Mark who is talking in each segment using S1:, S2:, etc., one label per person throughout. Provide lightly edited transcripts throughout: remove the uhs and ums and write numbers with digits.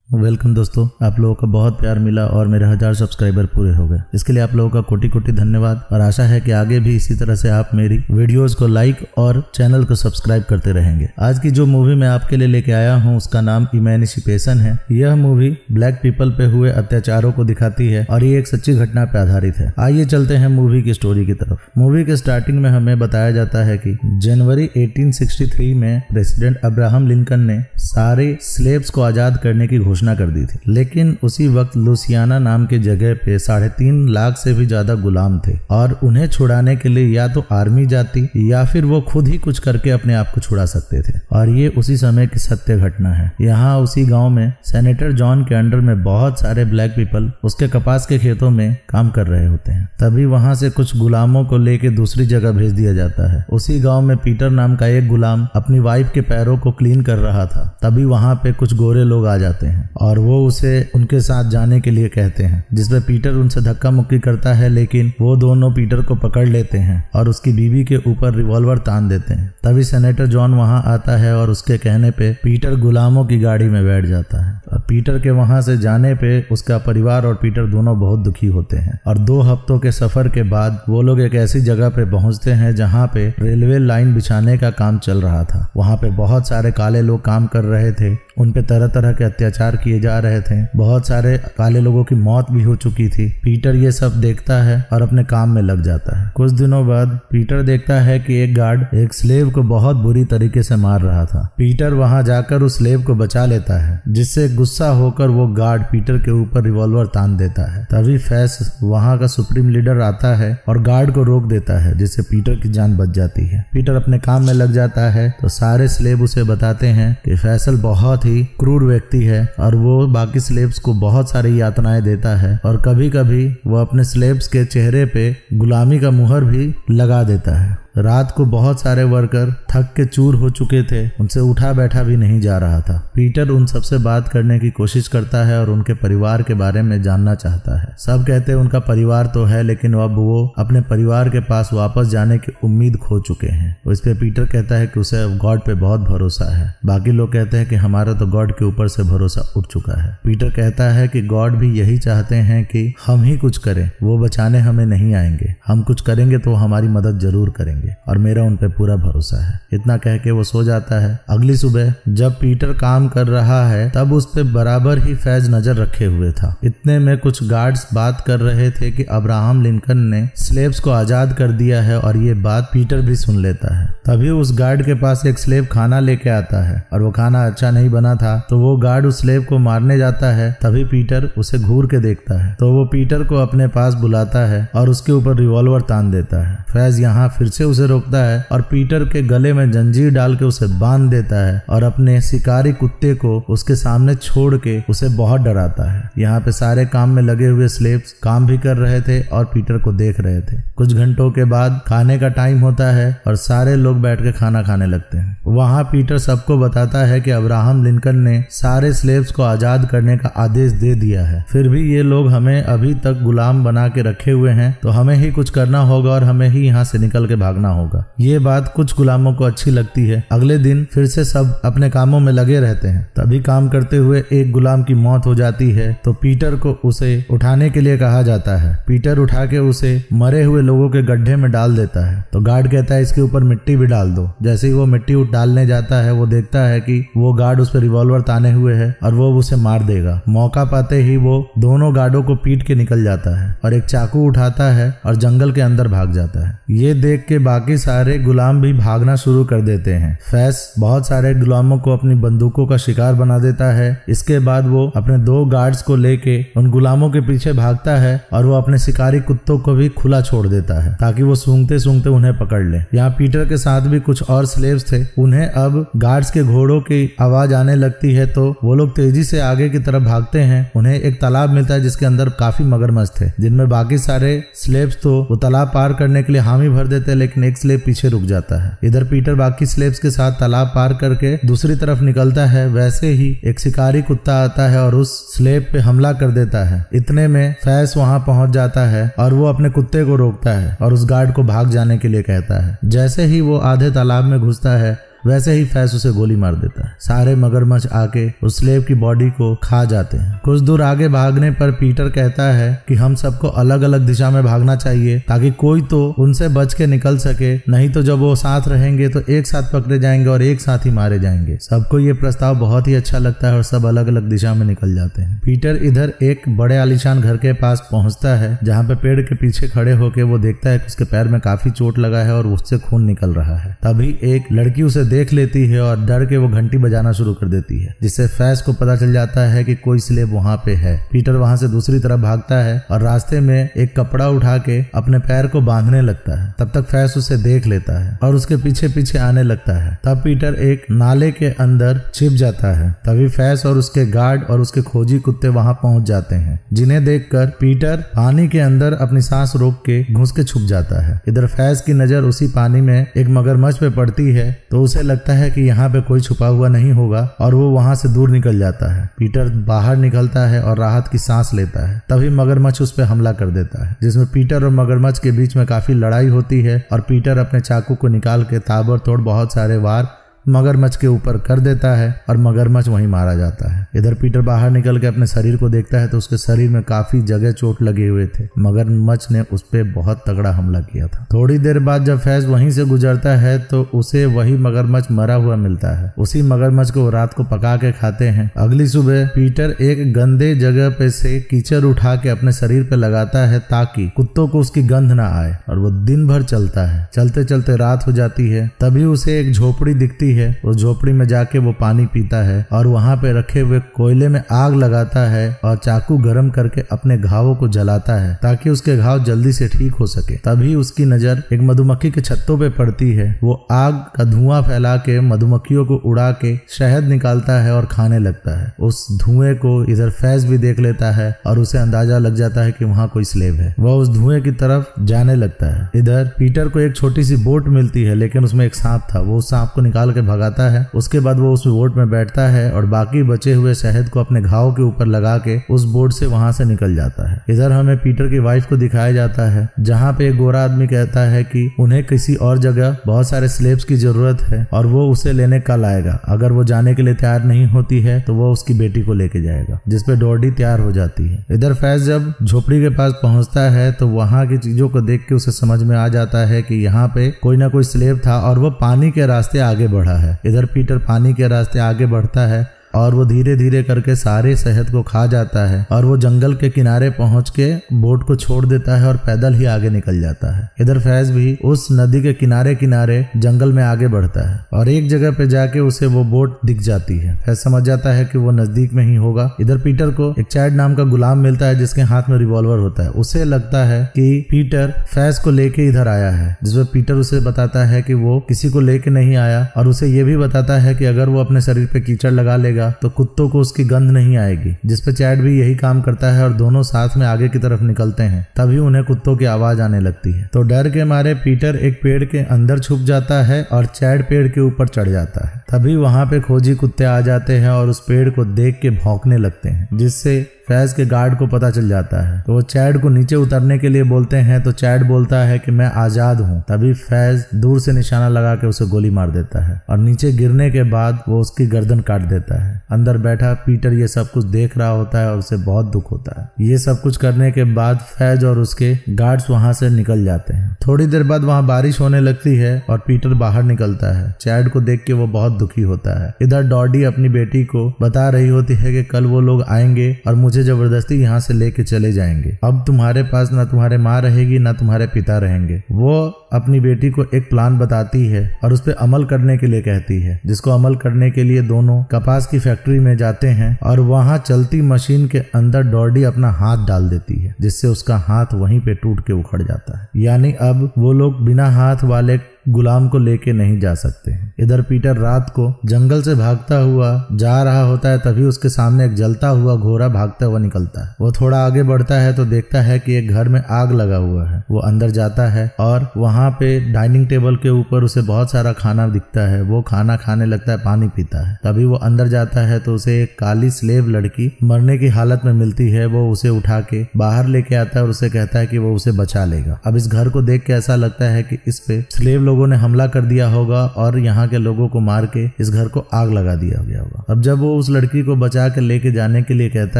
S1: Welcome दोस्तों, आप लोगों का बहुत प्यार मिला और मेरे 1000 सब्सक्राइबर पूरे हो गए। इसके लिए आप लोगों का कोटि कोटि धन्यवाद और आशा है कि आगे भी इसी तरह से आप मेरी वीडियोस को लाइक और चैनल को सब्सक्राइब करते रहेंगे। आज की जो मूवी मैं आपके लिए लेके आया हूँ उसका नाम इमेनिसिपेशन है। यह मूवी ब्लैक पीपल पे हुए अत्याचारों को दिखाती है और ये एक सच्ची घटना पे आधारित है। आइए चलते हैं मूवी की स्टोरी की तरफ। मूवी के स्टार्टिंग में हमें बताया जाता है कि जनवरी 1863 में प्रेसिडेंट अब्राहम लिंकन ने सारे स्लेव्स को आजाद करने की घोषणा कर दी थी, लेकिन उसी वक्त लुसियाना नाम के जगह पे 3.5 लाख से भी ज्यादा गुलाम थे और उन्हें छुड़ाने के लिए या तो आर्मी जाती या फिर वो खुद ही कुछ करके अपने आप को छुड़ा सकते थे। और ये उसी समय की सत्य घटना है। यहाँ उसी गांव में सेनेटर जॉन के अंडर में बहुत सारे ब्लैक पीपल उसके कपास के खेतों में काम कर रहे होते हैं। तभी वहां से कुछ गुलामों को लेके दूसरी जगह भेज दिया जाता है। उसी गाँव में पीटर नाम का एक गुलाम अपनी वाइफ के पैरों को क्लीन कर रहा था। तभी वहां पे कुछ गोरे लोग आ जाते हैं और वो उसे उनके साथ जाने के लिए कहते हैं, जिसमें पीटर उनसे धक्का मुक्की करता है, लेकिन वो दोनों पीटर को पकड़ लेते हैं और उसकी बीवी के ऊपर रिवॉल्वर तान देते हैं। तभी सेनेटर जॉन वहां आता है और उसके कहने पे पीटर गुलामों की गाड़ी में बैठ जाता है। और पीटर के वहां से जाने पे उसका परिवार और पीटर दोनों बहुत दुखी होते हैं। और 2 हफ्तों के सफर के बाद वो लोग एक ऐसी जगह पे पहुंचते हैं जहाँ पे रेलवे लाइन बिछाने का काम चल रहा था। वहां पे बहुत सारे काले लोग काम कर रहे थे, उन पे तरह तरह के अत्याचार किए जा रहे थे। बहुत सारे काले लोगों की मौत भी हो चुकी थी। पीटर ये सब देखता है और अपने काम में लग जाता है। कुछ दिनों बाद पीटर देखता है कि एक गार्ड एक स्लेव को बहुत बुरी तरीके से मार रहा था। पीटर वहां जाकर उस स्लेव को बचा लेता है, जिससे गुस्सा होकर वो गार्ड पीटर के ऊपर रिवॉल्वर तान देता है। तभी फैस वहां का सुप्रीम लीडर आता है और गार्ड को रोक देता है, जिससे पीटर की जान बच जाती है। पीटर अपने काम में लग जाता है तो सारे स्लेव उसे बताते हैं कि फैसल बहुत ही क्रूर व्यक्ति है और वो बाकी स्लेव्स को बहुत सारी यातनाएं देता है और कभी कभी वो अपने स्लेव्स के चेहरे पे गुलामी का मुहर भी लगा देता है। रात को बहुत सारे वर्कर थक के चूर हो चुके थे, उनसे उठा बैठा भी नहीं जा रहा था। पीटर उन सबसे बात करने की कोशिश करता है और उनके परिवार के बारे में जानना चाहता है। सब कहते हैं उनका परिवार तो है, लेकिन अब वो अपने परिवार के पास वापस जाने की उम्मीद खो चुके हैं। तो इस पे पीटर कहता है कि उसे गॉड पे बहुत भरोसा है। बाकी लोग कहते हैं कि हमारा तो गॉड के ऊपर से भरोसा उठ चुका है। पीटर कहता है कि गॉड भी यही चाहते हैं कि हम ही कुछ करें, वो बचाने हमें नहीं आएंगे। हम कुछ करेंगे तो हमारी मदद जरूर करेंगे और मेरा उन पे पूरा भरोसा है। इतना कह के वो सो जाता है। अगली सुबह जब पीटर काम कर रहा है तब उस पे बराबर ही फैज नजर रखे हुए था। इतने में कुछ गार्ड्स बात कर रहे थे कि अब्राहम लिंकन ने स्लेव्स को आजाद कर दिया है और ये बात पीटर भी सुन लेता है। तभी उस गार्ड के पास एक स्लेव खाना लेके आता है और वो खाना अच्छा नहीं बना था, तो वो गार्ड उस स्लेव को मारने जाता है। तभी पीटर उसे घूर के देखता है तो वो पीटर को अपने पास बुलाता है और उसके ऊपर रिवॉल्वर तान देता है। फैज यहाँ फिर से उसे रोकता है और पीटर के गले में जंजीर डाल के उसे बांध देता है और अपने शिकारी कुत्ते को उसके सामने छोड़ के उसे बहुत डराता है। यहाँ पे सारे काम में लगे हुए स्लेव्स काम भी कर रहे थे और पीटर को देख रहे थे। कुछ घंटों के बाद खाने का टाइम होता है और सारे लोग बैठ के खाना खाने लगते हैं। वहाँ पीटर सबको बताता है कि अब्राहम लिंकन ने सारे स्लेव्स को आजाद करने का आदेश दे दिया है, फिर भी ये लोग हमें अभी तक गुलाम बना के रखे हुए हैं, तो हमें ही कुछ करना होगा और हमें ही यहाँ से निकल के भागना होगा। ये बात कुछ गुलामों को अच्छी लगती है। अगले दिन फिर से सब अपने कामों में लगे रहते हैं। तभी काम करते हुए एक गुलाम की मौत हो जाती है, तो पीटर को उसे उठाने के लिए कहा जाता है। पीटर उठा के उसे मरे हुए लोगों के गड्ढे में डाल देता है। तो गार्ड कहता है इसके ऊपर मिट्टी भी डाल दो। जैसे ही वो मिट्टी डालने जाता है वो देखता है कि वो गार्ड उस पर रिवॉल्वर ताने हुए है और वो उसे मार देगा। मौका पाते ही वो दोनों गार्डों को पीट के निकल जाता है और एक चाकू उठाता है और जंगल के अंदर भाग जाता है। ये देख के बाकी सारे गुलाम भी भागना शुरू कर देते हैं। फैस बहुत सारे गुलामों को अपनी बंदूकों का शिकार बना देता है। इसके बाद वो अपने 2 गार्ड्स को लेके उन गुलामों के पीछे भागता है और वो अपने शिकारी कुत्तों को भी खुला छोड़ देता है ताकि वो सूंघते सूंघते उन्हें पकड़ ले। यहाँ पीटर के साथ भी कुछ और स्लेव्स थे। उन्हें अब गार्ड्स के घोड़ों की आवाज आने लगती है तो वो लोग तेजी से आगे की तरफ भागते हैं। उन्हें एक तालाब मिलता है जिसके अंदर काफी मगरमच्छ थे, जिनमें बाकी सारे स्लेव्स तो वो तालाब पार करने के लिए हामी भर देते हैं, लेकिन एक स्लेव पीछे रुक जाता है। इधर पीटर बाकी स्लेव्स के साथ तालाब पार करके दूसरी तरफ निकलता है। वैसे ही एक शिकारी कुत्ता आता है और उस स्लेव पे हमला कर देता है। इतने में फैस वहां पहुंच जाता है और वो अपने कुत्ते को रोकता है और उस गार्ड को भाग जाने के लिए कहता है। जैसे ही वो आधे तालाब में घुसता है वैसे ही फैज उसे गोली मार देता है। सारे मगरमच्छ आके उस स्लेव की बॉडी को खा जाते हैं। कुछ दूर आगे भागने पर पीटर कहता है कि हम सबको अलग अलग दिशा में भागना चाहिए ताकि कोई तो उनसे बच के निकल सके, नहीं तो जब वो साथ रहेंगे तो एक साथ पकड़े जाएंगे और एक साथ ही मारे जाएंगे। सबको ये प्रस्ताव बहुत ही अच्छा लगता है और सब अलग अलग दिशा में निकल जाते हैं। पीटर इधर एक बड़े आलीशान घर के पास पहुंचता है जहाँ पे पेड़ के पीछे खड़े होके वो देखता है कि उसके पैर में काफी चोट लगा है और उससे खून निकल रहा है। तभी एक लड़की उसे देख लेती है और डर के वो घंटी बजाना शुरू कर देती है, जिससे फैज को पता चल जाता है कि कोई स्लेव वहाँ पे है। पीटर वहाँ से दूसरी तरफ भागता है और रास्ते में एक कपड़ा उठा के अपने पैर को बांधने लगता है। तब तक फैज उसे देख लेता है और उसके पीछे पीछे आने लगता है। तब पीटर एक नाले के अंदर छिप जाता है। तभी फैज और उसके गार्ड और उसके खोजी कुत्ते वहाँ पहुंच जाते हैं, जिन्हें देखकर पीटर पानी के अंदर अपनी सांस रोक के घुस के छुप जाता है। इधर फैज की नजर उसी पानी में एक मगरमच्छ पे पड़ती है तो उसे लगता है कि यहाँ पे कोई छुपा हुआ नहीं होगा और वो वहाँ से दूर निकल जाता है। पीटर बाहर निकलता है और राहत की सांस लेता है। तभी मगरमच्छ उस पे हमला कर देता है, जिसमें पीटर और मगरमच्छ के बीच में काफी लड़ाई होती है और पीटर अपने चाकू को निकाल के ताबड़तोड़ बहुत सारे वार मगरमच्छ के ऊपर कर देता है और मगरमच्छ वहीं मारा जाता है। इधर पीटर बाहर निकल के अपने शरीर को देखता है तो उसके शरीर में काफी जगह चोट लगे हुए थे। मगरमच्छ ने उस पे बहुत तगड़ा हमला किया था। थोड़ी देर बाद जब फैज वहीं से गुजरता है तो उसे वही मगरमच्छ मरा हुआ मिलता है। उसी मगरमच्छ को रात को पका के खाते हैं। अगली सुबह पीटर एक गंदे जगह पे से कीचड़ उठा के अपने शरीर पे लगाता है ताकि कुत्तों को उसकी गंध ना आए, और वो दिन भर चलता है। चलते चलते रात हो जाती है। तभी उसे एक झोपड़ी दिखती है। उस झोपड़ी में जाके वो पानी पीता है और वहाँ पे रखे हुए कोयले में आग लगाता है और चाकू गरम करके अपने घावों को जलाता है ताकि उसके घाव जल्दी से ठीक हो सके। तभी उसकी नजर एक मधुमक्खी के छत्तों पे पड़ती है। वो आग का धुआं फैला के मधुमक्खियों को उड़ा के शहद निकालता है और खाने लगता है। उस धुएं को इधर फैज भी देख लेता है और उसे अंदाजा लग जाता है कि वहाँ कोई स्लेव है। वह उस धुएं की तरफ जाने लगता है। इधर पीटर को एक छोटी सी बोट मिलती है, लेकिन उसमें एक सांप था। वो उस सांप को निकाल के भगाता है। उसके बाद वो उस बोट में बैठता है और बाकी बचे हुए शहद को अपने घाव के ऊपर लगा के उस बोट से वहां से निकल जाता है। इधर हमें पीटर की वाइफ को दिखाया जाता है, जहां पे एक गोरा आदमी कहता है कि उन्हें किसी और जगह बहुत सारे स्लेव्स की जरूरत है और वो उसे लेने कल आएगा। अगर वो जाने के लिए तैयार नहीं होती है तो वो उसकी बेटी को लेके जाएगा, जिसपे डॉडी तैयार हो जाती है। इधर फैज जब झोपड़ी के पास पहुंचता है तो वहां की चीजों को देख के उसे समझ में आ जाता है कि यहाँ पे कोई ना कोई स्लेव था और वो पानी के रास्ते आगे बढ़ा है। इधर पीटर पानी के रास्ते आगे बढ़ता है और वो धीरे धीरे करके सारे शहद को खा जाता है और वो जंगल के किनारे पहुंच के बोट को छोड़ देता है और पैदल ही आगे निकल जाता है। इधर फैज भी उस नदी के किनारे किनारे जंगल में आगे बढ़ता है और एक जगह पे जाके उसे वो बोट दिख जाती है। फैज समझ जाता है कि वो नजदीक में ही होगा। इधर पीटर को एक चैड नाम का गुलाम मिलता है जिसके हाथ में रिवॉल्वर होता है। उसे लगता है कि पीटर फैज को लेके इधर आया है, जिसमें पीटर उसे बताता है कि वो किसी को लेके नहीं आया और उसे ये भी बताता है कि अगर वो अपने शरीर पे कीचड़ लगा लेगा तो कुत्तों को उसकी गंध नहीं आएगी, जिसपे चैड भी यही काम करता है और दोनों साथ में आगे की तरफ निकलते हैं। तभी उन्हें कुत्तों की आवाज आने लगती है तो डर के मारे पीटर एक पेड़ के अंदर छुप जाता है और चैड पेड़ के ऊपर चढ़ जाता है। तभी वहां पे खोजी कुत्ते आ जाते हैं और उस पेड़ को देख के भौंकने लगते हैं, जिससे फैज के गार्ड को पता चल जाता है। तो वो चैड को नीचे उतरने के लिए बोलते हैं तो चैड बोलता है कि मैं आजाद हूँ। तभी फैज दूर से निशाना लगा के उसे गोली मार देता है और नीचे गिरने के बाद वो उसकी गर्दन काट देता है। अंदर बैठा पीटर ये सब कुछ देख रहा होता है और उसे बहुत दुख होता है। ये सब कुछ करने के बाद फैज और उसके गार्ड्स वहां से निकल जाते हैं। थोड़ी देर बाद वहां बारिश होने लगती है और पीटर बाहर निकलता है। चैड को देख के वो बहुत दुखी होता है। इधर डॉडी अपनी बेटी को बता रही होती है कि कल वो लोग आएंगे और मुझे जबरदस्ती यहाँ से लेके चले जाएंगे। अब तुम्हारे पास ना तुम्हारे माँ रहेगी ना तुम्हारे पिता रहेंगे। वो अपनी बेटी को एक प्लान बताती है और उस पर अमल करने के लिए कहती है, जिसको अमल करने के लिए दोनों कपास की फैक्ट्री में जाते हैं और वहां चलती मशीन के अंदर डॉडी अपना हाथ डाल देती है, जिससे उसका हाथ वहीं पे टूट के उखड़ जाता है। यानी अब वो लोग बिना हाथ वाले गुलाम को लेके नहीं जा सकते हैं। इधर पीटर रात को जंगल से भागता हुआ जा रहा होता है, तभी उसके सामने एक जलता हुआ घोड़ा भागता हुआ निकलता है। वो थोड़ा आगे बढ़ता है तो देखता है कि एक घर में आग लगा हुआ है। वो अंदर जाता है और वहां पे डाइनिंग टेबल के ऊपर उसे बहुत सारा खाना दिखता है। वो खाना खाने लगता है, पानी पीता है। तभी वो अंदर जाता है तो उसे एक काली स्लेव लड़की मरने की हालत में मिलती है। वो उसे उठा के बाहर लेके आता है और उसे कहता है कि वो उसे बचा लेगा। अब इस घर को देख के ऐसा लगता है कि इस पे स्लेव लोगों लोगों ने हमला कर दिया होगा और यहाँ के लोगों को मार के इस घर को आग लगा दिया गया होगा। अब जब वो उस लड़की को बचा के लेके जाने के लिए कहता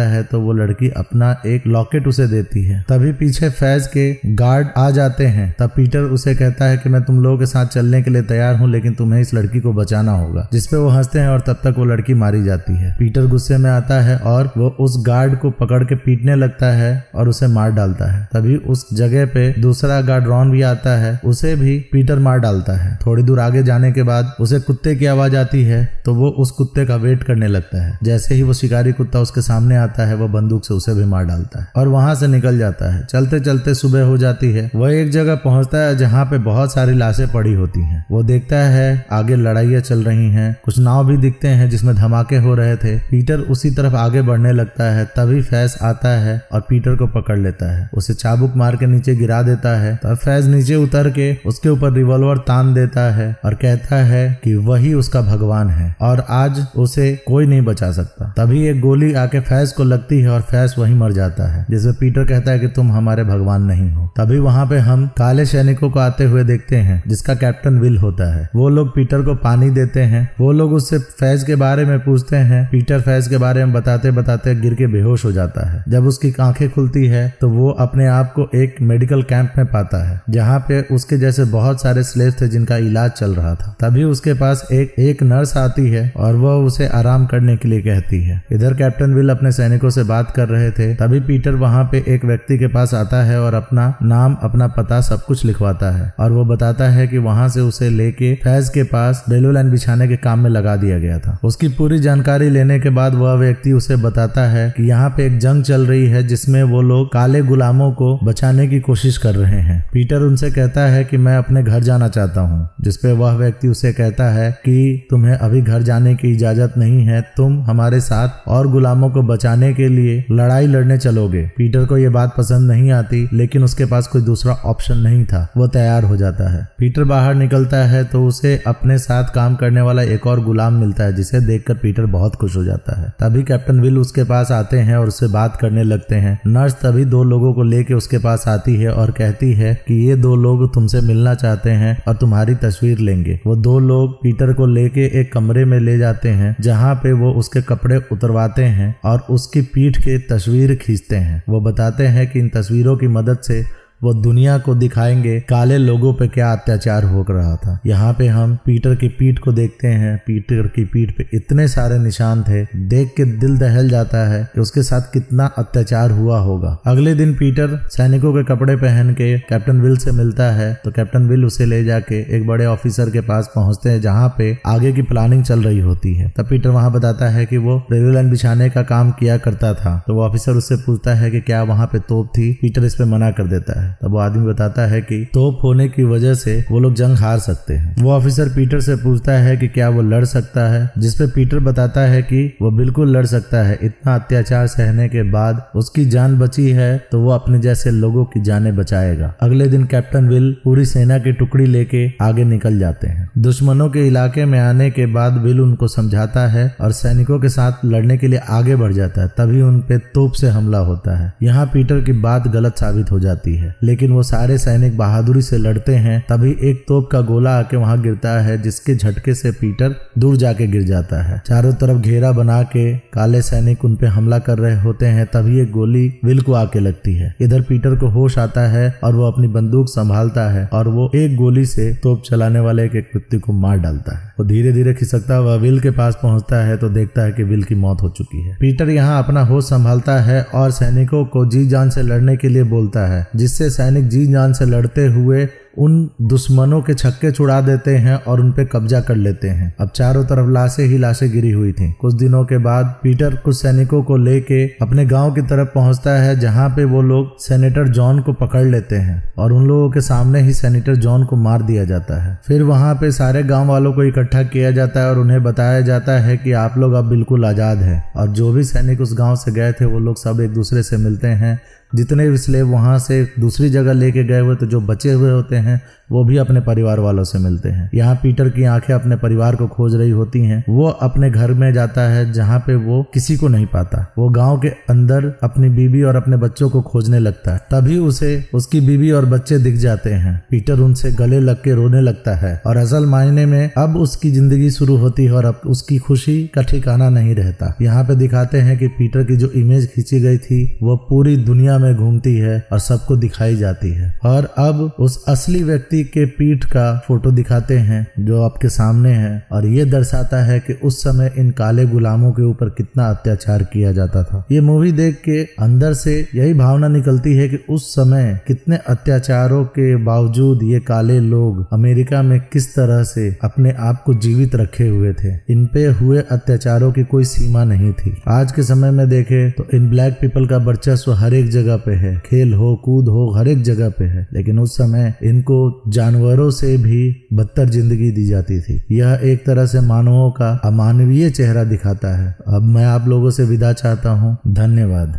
S1: है तो वो लड़की अपना एक लॉकेट उसे देती है। तभी पीछे फैज के गार्ड आ जाते हैं। तब पीटर उसे कहता है कि मैं तुम लोगों के साथ चलने के लिए तैयार हूँ, लेकिन तुम्हें इस लड़की को बचाना होगा, जिसपे वो हंसते हैं और तब तक वो लड़की मारी जाती है। पीटर गुस्से में आता है और वो उस गार्ड को पकड़ के पीटने लगता है और उसे मार डालता है। तभी उस जगह पे दूसरा गार्ड रॉन भी आता है, उसे भी पीटर मार डालता है। थोड़ी दूर आगे जाने के बाद उसे कुत्ते की आवाज आती है तो वो उस कुत्ते का वेट करने लगता है। जैसे ही वो शिकारी कुत्ता उसके सामने आता है वो बंदूक से उसे भी मार डालता है और वहां से निकल जाता है। चलते चलते सुबह हो जाती है। वह एक जगह पहुंचता है जहाँ पे बहुत सारी लाशें पड़ी होती हैं। वो देखता है आगे लड़ाइयाँ चल रही हैं, कुछ नाव भी दिखते हैं जिसमें धमाके हो रहे थे। पीटर उसी तरफ आगे बढ़ने लगता है। तभी फैज आता है और पीटर को पकड़ लेता है, उसे चाबुक मार के नीचे गिरा देता है। तब फैज नीचे उतर के उसके ऊपर रिवॉल्वर तान देता है और कहता है कि वही उसका भगवान है और आज उसे कोई नहीं बचा सकता। तभी एक गोली आके फैज को लगती है और फैज वहीं मर जाता है, जिसमें पीटर कहता है कि तुम हमारे भगवान नहीं हो। तभी वहां पे हम काले सैनिकों को आते हुए देखते हैं, जिसका कैप्टन विल होता है। वो लोग पीटर को पानी देते हैं। वो लोग उससे फैज के बारे में पूछते हैं। पीटर फैज के बारे में बताते बताते गिर के बेहोश हो जाता है। जब उसकी आंखें खुलती है तो वो अपने आप को एक मेडिकल कैंप में पाता है, जहाँ पे उसके जैसे बहुत सारे स्लेव थे जिनका इलाज चल रहा था। तभी उसके पास एक नर्स आती है और वह उसे आराम करने के लिए कहती है। इधर कैप्टन विल अपने सैनिकों से बात कर रहे थे। तभी पीटर वहाँ पे एक व्यक्ति के पास आता है और अपना नाम, अपना पता सब कुछ लिखवाता है और वो बताता है कि वहाँ से उसे लेके फैज के पास रेलवे लाइन बिछाने के काम में लगा दिया गया था। उसकी पूरी जानकारी लेने के बाद वह व्यक्ति उसे बताता है कि यहाँ पे एक जंग चल रही है जिसमें वो लोग काले गुलामों को बचाने की कोशिश कर रहे हैं। पीटर उनसे कहता है कि मैं अपने घर जाना चाहता हूँ, जिसपे वह व्यक्ति उसे कहता है कि तुम्हें अभी घर जाने की इजाजत नहीं है, तुम हमारे साथ और गुलामों को बचाने के लिए लड़ाई लड़ने चलोगे। पीटर को ये बात पसंद नहीं आती, लेकिन उसके पास कोई दूसरा ऑप्शन नहीं था। वो तैयार हो जाता है। पीटर बाहर निकलता है तो उसे अपने साथ काम करने वाला एक और गुलाम मिलता है, जिसे देखकर पीटर बहुत खुश हो जाता है। तभी कैप्टन विल उसके पास आते हैं और उससे बात करने लगते हैं। नर्स तभी दो लोगों को लेके उसके पास आती है और कहती है कि ये दो लोग तुमसे मिलना चाहते हैं और तुम्हारी तस्वीर लेंगे। वो दो लोग पीटर को लेके एक कमरे में ले जाते हैं, जहाँ पे वो उसके कपड़े उतरवाते हैं और उसकी पीठ के तस्वीर खींचते हैं। वो बताते हैं कि इन तस्वीरों की मदद से वो दुनिया को दिखाएंगे काले लोगों पे क्या अत्याचार हो रहा था। यहाँ पे हम पीटर की पीठ को देखते हैं। पीटर की पीठ पे इतने सारे निशान थे, देख के दिल दहल जाता है कि उसके साथ कितना अत्याचार हुआ होगा। अगले दिन पीटर सैनिकों के कपड़े पहन के कैप्टन विल से मिलता है तो कैप्टन विल उसे ले जाके एक बड़े ऑफिसर के पास पहुंचते हैं, जहाँ पे आगे की प्लानिंग चल रही होती है। तब पीटर वहां बताता है कि वो रेलवे लाइन बिछाने का काम किया करता था। तो वो ऑफिसर उससे पूछता है कि क्या वहां पे तोप थी। पीटर इस पे मना कर देता है। तब वो आदमी बताता है कि तोप होने की वजह से वो लोग जंग हार सकते हैं। वो ऑफिसर पीटर से पूछता है कि क्या वो लड़ सकता है, जिसपे पीटर बताता है कि वो बिल्कुल लड़ सकता है। इतना अत्याचार सहने के बाद उसकी जान बची है तो वो अपने जैसे लोगों की जानें बचाएगा। अगले दिन कैप्टन विल पूरी सेना की टुकड़ी लेके आगे निकल जाते हैं। दुश्मनों के इलाके में आने के बाद विल उनको समझाता है और सैनिकों के साथ लड़ने के लिए आगे बढ़ जाता है। तभी उन पे तोप से हमला होता है। यहाँ पीटर की बात गलत साबित हो जाती है, लेकिन वो सारे सैनिक बहादुरी से लड़ते हैं। तभी एक तोप का गोला आके वहां गिरता है, जिसके झटके से पीटर दूर जाके गिर जाता है। चारों तरफ घेरा बना के काले सैनिक उन पे हमला कर रहे होते हैं। तभी एक गोली विल को आके लगती है। इधर पीटर को होश आता है और वो अपनी बंदूक संभालता है और वो एक गोली से तोप चलाने वाले एक व्यक्ति को मार डालता है। वो धीरे धीरे खिसकता हुआ विल के पास पहुंचता है तो देखता है कि विल की मौत हो चुकी है। पीटर यहाँ अपना होश संभालता है और सैनिकों को जी जान से लड़ने के लिए बोलता है, जिससे सैनिक जी जान से लड़ते हुए उन दुश्मनों के छक्के छुड़ा देते हैं और उन पे कब्जा कर लेते हैं। अब चारों तरफ लाशें ही लाशें गिरी हुई थीं। कुछ दिनों के बाद पीटर कुछ सैनिकों को लेके अपने गांव की तरफ पहुंचता है, जहां पे वो लोग सेनेटर जॉन को पकड़ लेते हैं और उन लोगों के सामने ही सेनेटर जॉन को मार दिया जाता है। फिर वहां पे सारे गांव वालों को इकट्ठा किया जाता है और उन्हें बताया जाता है कि आप लोग अब बिल्कुल आजाद हैं। और जो भी सैनिक उस गाँव से गए थे वो लोग सब एक दूसरे से मिलते हैं। जितने भी स्लेव वहां से दूसरी जगह लेके गए हुए तो जो बचे हुए होते हैं वो भी अपने परिवार वालों से मिलते हैं। यहाँ पीटर की आंखें अपने परिवार को खोज रही होती हैं। वो अपने घर में जाता है जहाँ पे वो किसी को नहीं पाता। वो गांव के अंदर अपनी बीबी और अपने बच्चों को खोजने लगता है। तभी उसे उसकी बीबी और बच्चे दिख जाते हैं। पीटर उनसे गले लग के रोने लगता है और असल मायने में अब उसकी जिंदगी शुरू होती है और अब उसकी खुशी का ठिकाना नहीं रहता। यहाँ पे दिखाते हैं कि पीटर की जो इमेज खींची गई थी वो पूरी दुनिया में घूमती है और सबको दिखाई जाती है। और अब उस असली व्यक्ति के पीठ का फोटो दिखाते हैं जो आपके सामने है और ये दर्शाता है कि उस समय इन काले गुलामों के ऊपर कितना अत्याचार किया जाता था। ये मूवी देख के अंदर से यही भावना निकलती है कि उस समय कितने अत्याचारों के बावजूद ये काले लोग अमेरिका में किस तरह से अपने आप को जीवित रखे हुए थे। इन पे हुए अत्याचारों की कोई सीमा नहीं थी। आज के समय में देखें तो इन ब्लैक पीपल का वर्चस्व हर एक जगह पे है, खेल हो कूद हो हर एक जगह पे है, लेकिन उस समय इनको जानवरों से भी बदतर जिंदगी दी जाती थी। यह एक तरह से मानवों का अमानवीय चेहरा दिखाता है। अब मैं आप लोगों से विदा चाहता हूँ। धन्यवाद।